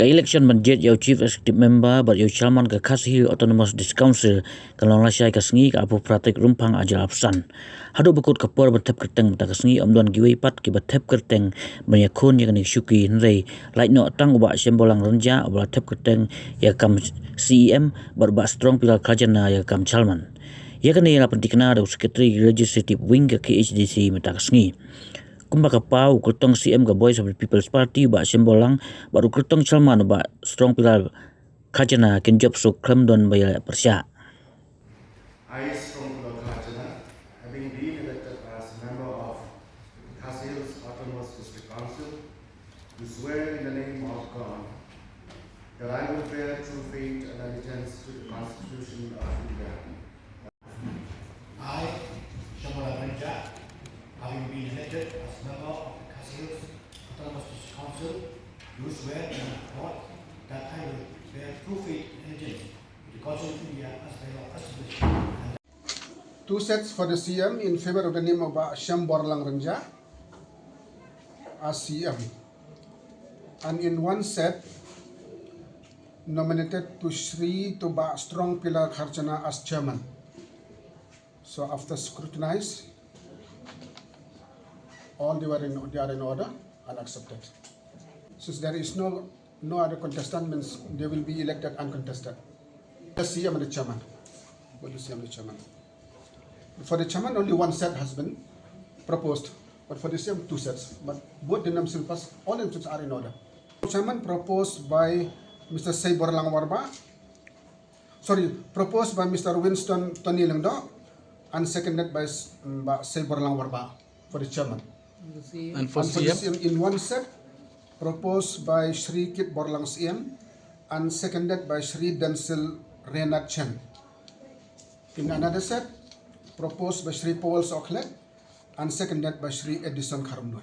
election budget your chief executive member but your chairman ka khasi autonomous district council kalong lasai ka sngi ka apu pratik rumpang ajal apsan hadu bakut ka por bathep kerteng ta ka sngi omdon giwei pat ki bathep kerteng banya khon ya ni shuki nrei lai no tang ba Shemborlang ranja ba thep kerteng ya kam CEM ba strong pillar khajana ya kam chalman ya kan ya pentikna da secretary legislative wing ka KHDC mata ka sngi kumba ka pau kurtong CM ka Voice of the People's Party ba Shemborlang baru kurtong chalman ba strong pillar khajana ken job so kramdon ba ya persya I, Strong Khajana, having been elected as member of Khasi's Autonomous District Council, do swear in the name of God that I will bear true faith and allegiance to the Constitution of India. I, Shemborlang, having been elected as member of the Khasi's Autonomous District Council, do swear in God that I will bear true faith and allegiance to the Constitution of India as well as Constitution. Two sets for the CM in favor of the name of Shemborlang Ranja as CM, and in one set nominated to Shri to Strong Pillar Kharjana as chairman. So after scrutinize, all they are in order and accepted. Since there is no other contestant, means they will be elected uncontested. The CM and the chairman. What is CM and the chairman? For the chairman, only one set has been proposed, but for the CM, two sets. But both the names all the names are in order. Chairman proposed by Mr. Shemborlang Warba. Proposed by Mr. Winston Tony Lengdo, and seconded by Shemborlang Warba for the chairman. And for the CM, in one set, proposed by Shri Kit Borlang CM, and seconded by Shri Densil Renat Chen. In another set, proposed by Shri Paul Soklet and seconded by Shri Edison Karamnuan.